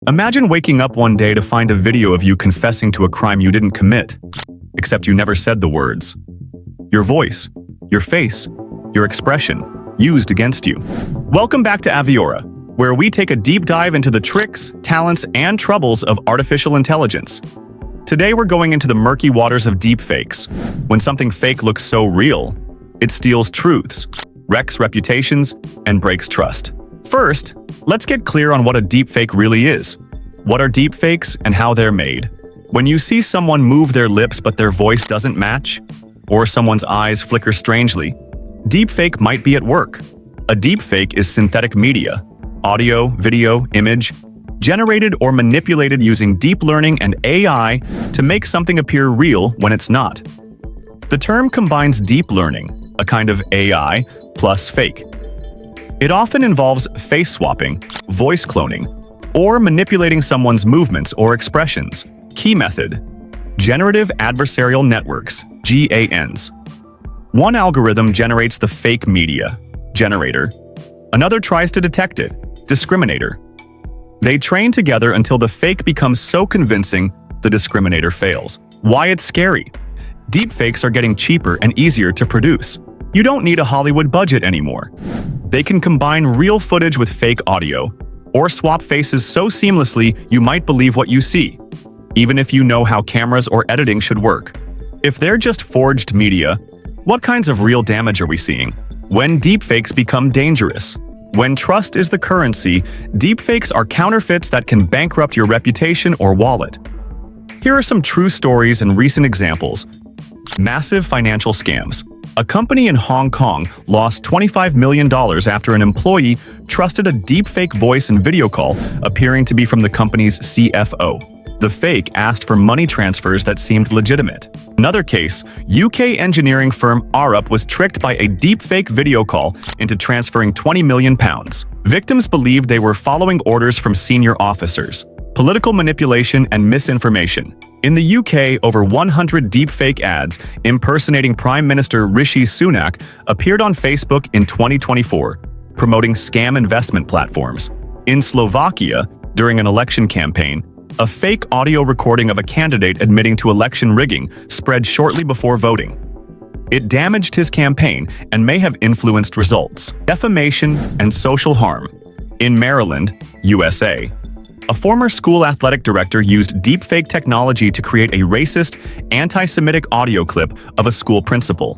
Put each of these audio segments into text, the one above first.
Imagine waking up one day to find a video of you confessing to a crime you didn't commit, except you never said the words. Your voice, your face, your expression, used against you. Welcome back to Aviora, where we take a deep dive into the tricks, talents, and troubles of artificial intelligence. Today we're going into the murky waters of deepfakes. When something fake looks so real, it steals truths, wrecks reputations, and breaks trust. First, let's get clear on what a deepfake really is. What are deepfakes and how they're made? When you see someone move their lips but their voice doesn't match, or someone's eyes flicker strangely, deepfake might be at work. A deepfake is synthetic media, audio, video, image, generated or manipulated using deep learning and AI to make something appear real when it's not. The term combines deep learning, a kind of AI, plus fake. It often involves face swapping, voice cloning, or manipulating someone's movements or expressions. Key method: Generative Adversarial Networks, GANs. One algorithm generates the fake media, generator. Another tries to detect it, discriminator. They train together until the fake becomes so convincing the discriminator fails. Why it's scary? Deepfakes are getting cheaper and easier to produce. You don't need a Hollywood budget anymore. They can combine real footage with fake audio, or swap faces so seamlessly you might believe what you see, even if you know how cameras or editing should work. If they're just forged media, what kinds of real damage are we seeing? When deepfakes become dangerous. When trust is the currency, deepfakes are counterfeits that can bankrupt your reputation or wallet. Here are some true stories and recent examples. Massive financial scams. A company in Hong Kong lost $25 million after an employee trusted a deepfake voice and video call appearing to be from the company's CFO. The fake asked for money transfers that seemed legitimate. Another case, UK engineering firm Arup was tricked by a deepfake video call into transferring £20 million. Victims believed they were following orders from senior officers. Political manipulation and misinformation. In the UK, over 100 deepfake ads impersonating Prime Minister Rishi Sunak appeared on Facebook in 2024, promoting scam investment platforms. In Slovakia, during an election campaign, a fake audio recording of a candidate admitting to election rigging spread shortly before voting. It damaged his campaign and may have influenced results. Defamation and social harm. In Maryland, USA, a former school athletic director used deepfake technology to create a racist, anti-Semitic audio clip of a school principal.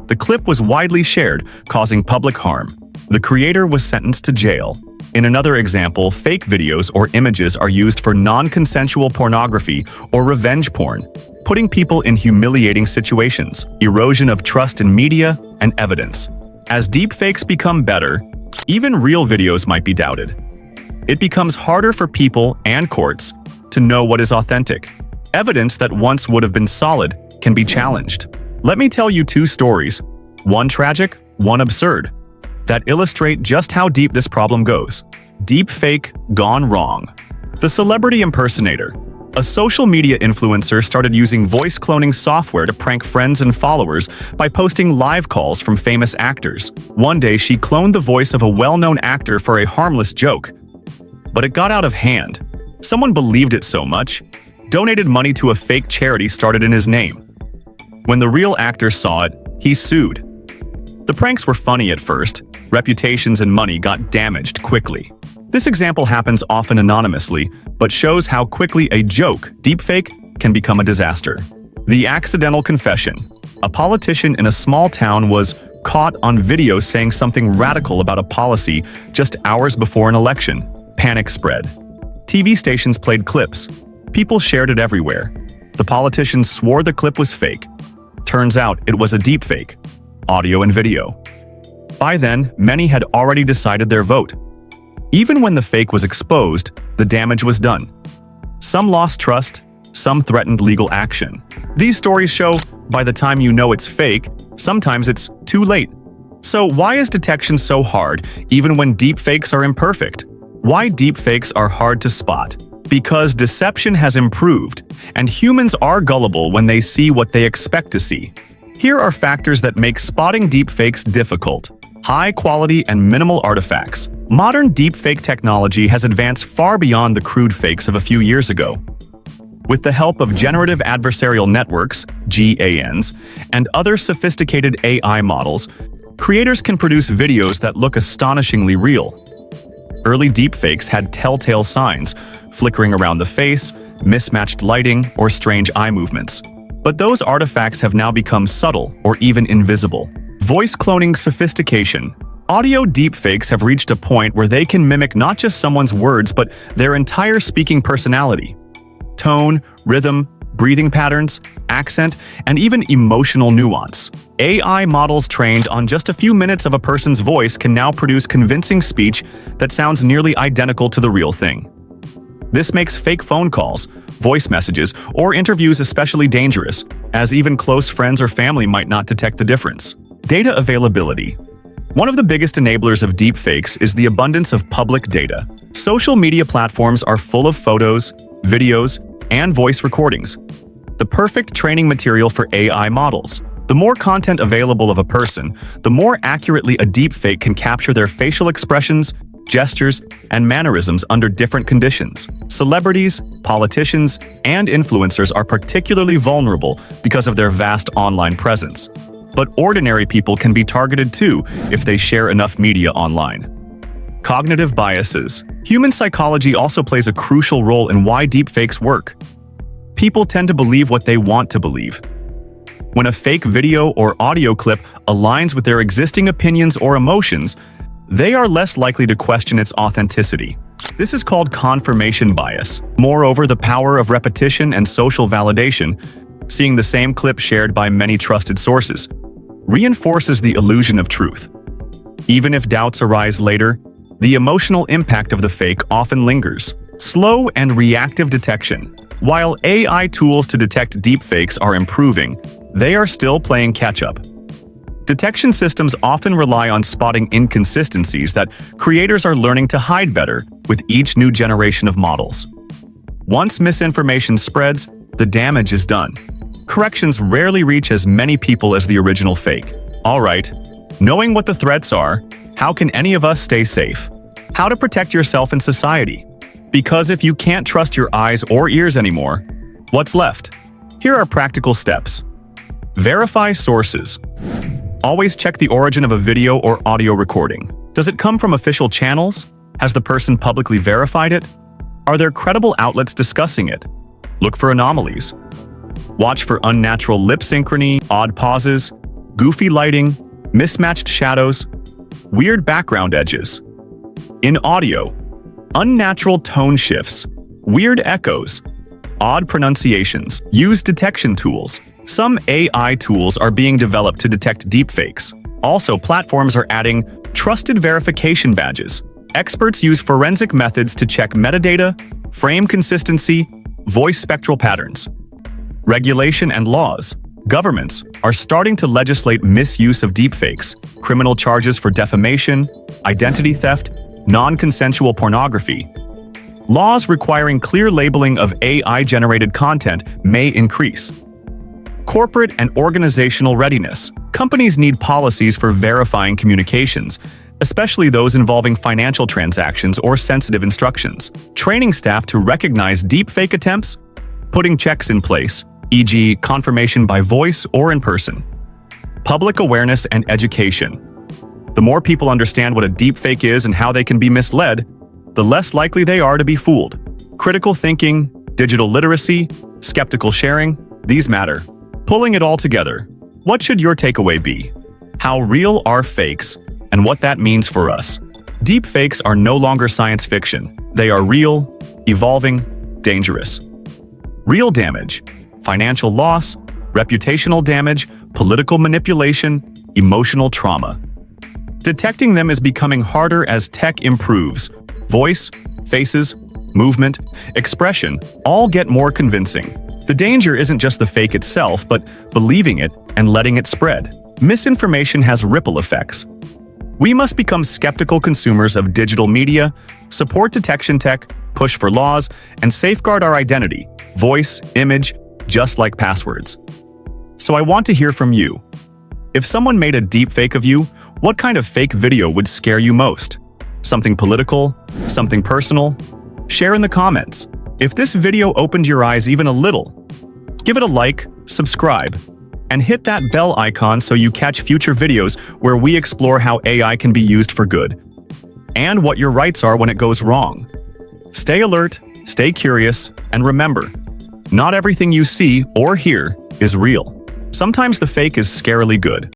The clip was widely shared, causing public harm. The creator was sentenced to jail. In another example, fake videos or images are used for non-consensual pornography or revenge porn, putting people in humiliating situations. Erosion of trust in media and evidence. As deepfakes become better, even real videos might be doubted. It becomes harder for people and courts to know what is authentic. Evidence that once would have been solid can be challenged. Let me tell you two stories, one tragic, one absurd, that illustrate just how deep this problem goes. Deepfake gone wrong. The celebrity impersonator. A social media influencer started using voice cloning software to prank friends and followers by posting live calls from famous actors. One day she cloned the voice of a well-known actor for a harmless joke. But it got out of hand. Someone believed it so much, donated money to a fake charity started in his name. When the real actor saw it, he sued. The pranks were funny at first. Reputations and money got damaged quickly. This example happens often anonymously, but shows how quickly a joke, deepfake, can become a disaster. The accidental confession. A politician in a small town was caught on video saying something radical about a policy just hours before an election. Panic spread. TV stations played clips. People shared it everywhere. The politician swore the clip was fake. Turns out it was a deepfake, audio and video. By then, many had already decided their vote. Even when the fake was exposed, the damage was done. Some lost trust, some threatened legal action. These stories show, by the time you know it's fake, sometimes it's too late. So why is detection so hard, even when deepfakes are imperfect? Why deepfakes are hard to spot? Because deception has improved, and humans are gullible when they see what they expect to see. Here are factors that make spotting deepfakes difficult. high quality and minimal artifacts. Modern deepfake technology has advanced far beyond the crude fakes of a few years ago. With the help of Generative Adversarial Networks, GANs, and other sophisticated AI models, creators can produce videos that look astonishingly real. Early deepfakes had telltale signs, flickering around the face, mismatched lighting, or strange eye movements. But those artifacts have now become subtle or even invisible. Voice cloning sophistication. Audio deepfakes have reached a point where they can mimic not just someone's words but their entire speaking personality. Tone, rhythm, breathing patterns, accent, and even emotional nuance. AI models trained on just a few minutes of a person's voice can now produce convincing speech that sounds nearly identical to the real thing. This makes fake phone calls, voice messages, or interviews especially dangerous, as even close friends or family might not detect the difference. Data availability. One of the biggest enablers of deepfakes is the abundance of public data. Social media platforms are full of photos, videos, and voice recordings. The perfect training material for AI models. The more content available of a person, the more accurately a deepfake can capture their facial expressions, gestures, and mannerisms under different conditions. Celebrities, politicians, and influencers are particularly vulnerable because of their vast online presence. But ordinary people can be targeted too if they share enough media online. Cognitive biases. Human psychology also plays a crucial role in why deepfakes work. People tend to believe what they want to believe. When a fake video or audio clip aligns with their existing opinions or emotions, they are less likely to question its authenticity. This is called confirmation bias. Moreover, the power of repetition and social validation, seeing the same clip shared by many trusted sources, reinforces the illusion of truth. Even if doubts arise later, the emotional impact of the fake often lingers. Slow and reactive detection. While AI tools to detect deepfakes are improving, they are still playing catch-up. Detection systems often rely on spotting inconsistencies that creators are learning to hide better with each new generation of models. Once misinformation spreads, the damage is done. Corrections rarely reach as many people as the original fake. Alright, knowing what the threats are, how can any of us stay safe? How to protect yourself in society? Because if you can't trust your eyes or ears anymore, what's left? Here are practical steps. Verify sources. Always check the origin of a video or audio recording. Does it come from official channels? Has the person publicly verified it? Are there credible outlets discussing it? Look for anomalies. Watch for unnatural lip synchrony, odd pauses, goofy lighting, mismatched shadows, weird background edges. In audio, unnatural tone shifts, weird echoes, odd pronunciations. Use detection tools. Some AI tools are being developed to detect deepfakes. Also, platforms are adding trusted verification badges. Experts use forensic methods to check metadata, frame consistency, voice spectral patterns. Regulation and laws. Governments are starting to legislate misuse of deepfakes, criminal charges for defamation, identity theft, non-consensual pornography. Laws requiring clear labeling of AI-generated content may increase. Corporate and organizational readiness. Companies need policies for verifying communications, especially those involving financial transactions or sensitive instructions. Training staff to recognize deepfake attempts, putting checks in place, e.g. confirmation by voice or in person. Public awareness and education. The more people understand what a deepfake is and how they can be misled, the less likely they are to be fooled. Critical thinking, digital literacy, skeptical sharing, these matter. Pulling it all together, what should your takeaway be? How real are fakes, and what that means for us? Deepfakes are no longer science fiction. They are real, evolving, dangerous. Real damage, financial loss, reputational damage, political manipulation, emotional trauma. Detecting them is becoming harder as tech improves. Voice, faces, movement, expression all get more convincing. The danger isn't just the fake itself, but believing it and letting it spread. Misinformation has ripple effects. We must become skeptical consumers of digital media, support detection tech, push for laws, and safeguard our identity, voice, image, just like passwords. So I want to hear from you. If someone made a deepfake of you, What kind of fake video would scare you most? Something political? Something personal? Share in the comments. If this video opened your eyes even a little, give it a like, subscribe, and hit that bell icon so you catch future videos where we explore how AI can be used for good, and what your rights are when it goes wrong. Stay alert, stay curious, and remember, not everything you see or hear is real. Sometimes the fake is scarily good.